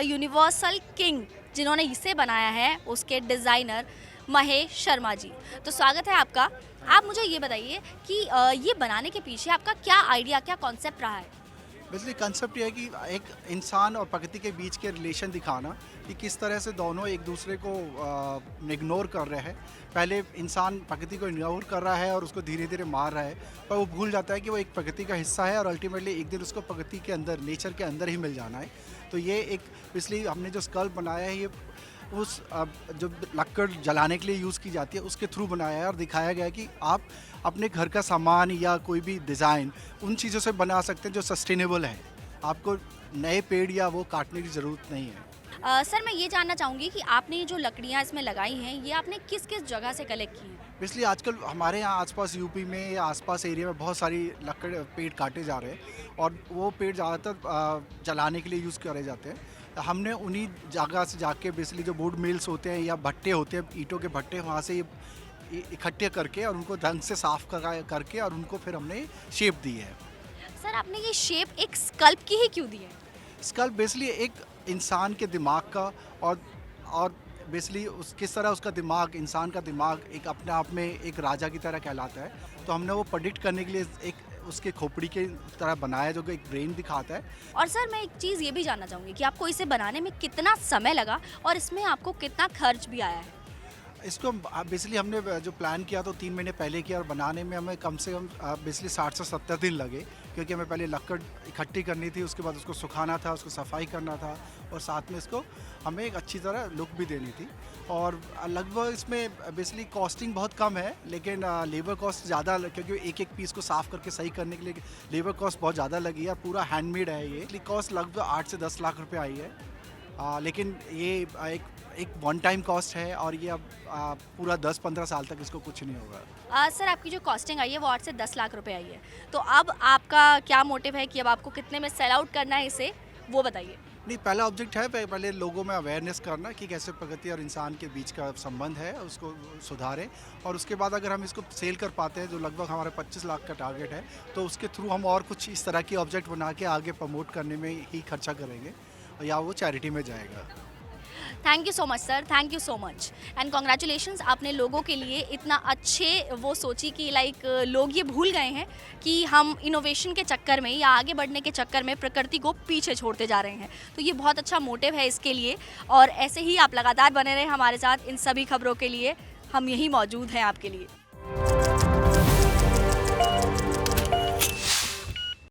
Universal king जिन्होंने इसे बनाया है उसके डिज़ाइनर महेश शर्मा जी। तो स्वागत है आपका। आप मुझे ये बताइए कि ये बनाने के पीछे आपका क्या आइडिया, क्या कॉन्सेप्ट रहा है? बेसिकली कंसेप्ट ये है कि एक इंसान और प्रकृति के बीच के रिलेशन दिखाना कि किस तरह से दोनों एक दूसरे को इग्नोर कर रहे हैं। पहले इंसान प्रकृति को इग्नोर कर रहा है और उसको धीरे धीरे मार रहा है, पर वो भूल जाता है कि वो एक प्रकृति का हिस्सा है और अल्टीमेटली एक दिन उसको प्रकृति के अंदर, नेचर के अंदर ही मिल जाना है। तो ये एक, इसलिए हमने जो स्कल्प बनाया है ये उस जो लक्कड़ जलाने के लिए यूज़ की जाती है उसके थ्रू बनाया है और दिखाया गया है कि आप अपने घर का सामान या कोई भी डिज़ाइन उन चीज़ों से बना सकते हैं जो सस्टेनेबल है। आपको नए पेड़ या वो काटने की ज़रूरत नहीं है। सर मैं ये जानना चाहूँगी कि आपने ये जो लकड़ियाँ इसमें लगाई हैं ये आपने किस किस जगह से कलेक्ट की हैं? इसलिए आजकल हमारे यहाँ आसपास यूपी में या आसपास एरिया में बहुत सारी लकड़ पेड़ काटे जा रहे हैं और वो पेड़ ज़्यादातर जलाने के लिए यूज़ करे जाते हैं। हमने उन्हीं जगह से जाके बेसिकली जो वुड मिल्स होते हैं या भट्टे होते हैं, ईंटों के भट्टे, वहाँ से ये इकट्ठे करके और उनको ढंग से साफ़ करके और उनको फिर हमने शेप दी है। सर आपने ये शेप एक स्कल्प की ही क्यों दी है? स्कल्प बेसिकली एक इंसान के दिमाग का और बेसिकली उस किस तरह उसका दिमाग, इंसान का दिमाग एक अपने आप में एक राजा की तरह कहलाता है। तो हमने वो प्रेडिक्ट करने के लिए एक उसके खोपड़ी के तरह बनाया जो कि एक ब्रेन दिखाता है। और सर मैं एक चीज़ ये भी जानना चाहूँगी कि आपको इसे बनाने में कितना समय लगा और इसमें आपको कितना खर्च भी आया है? इसको बेसिकली हमने जो प्लान किया तो 3 महीने पहले किया और बनाने में हमें कम से कम बेसिकली 60 से 70 दिन लगे, क्योंकि हमें पहले लकड़ इकट्ठी करनी थी, उसके बाद उसको सुखाना था, उसको सफाई करना था और साथ में इसको हमें एक अच्छी तरह लुक भी देनी थी। और लगभग इसमें बेसिकली कॉस्टिंग बहुत कम है, लेकिन लेबर कॉस्ट ज़्यादा, क्योंकि एक एक पीस को साफ़ करके सही करने के लिए लेबर कॉस्ट बहुत ज़्यादा लगी है। पूरा हैंडमेड है ये, कॉस्ट लगभग 8 से 10 लाख रुपये आई है। लेकिन ये एक वन टाइम कॉस्ट है और ये अब पूरा 10-15 साल तक इसको कुछ नहीं होगा। सर आपकी जो कॉस्टिंग आई है वो 8 से 10 लाख रुपए आई है। तो अब आपका क्या मोटिव है कि अब आपको कितने में सेल आउट करना है इसे, वो बताइए? नहीं, पहला ऑब्जेक्ट है पहले लोगों में अवेयरनेस करना कि कैसे प्रकृति और इंसान के बीच का संबंध है, उसको सुधारें। और उसके बाद अगर हम इसको सेल कर पाते हैं, जो लगभग हमारे 25 लाख का टारगेट है, तो उसके थ्रू हम और कुछ इस तरह के ऑब्जेक्ट बना के आगे प्रमोट करने में ही खर्चा करेंगे या वो चैरिटी में जाएगा। Thank you so much sir, thank you so much and congratulations. आपने लोगों के लिए इतना अच्छे वो सोची कि लाइक लोग ये भूल गए हैं कि हम इनोवेशन के चक्कर में या आगे बढ़ने के चक्कर में प्रकृति को पीछे छोड़ते जा रहे हैं। तो ये बहुत अच्छा मोटिव है इसके लिए और ऐसे ही आप लगातार बने रहें हमारे साथ इन सभी खबरों के लिए। हम यहीं मौजूद हैं आपके लिए।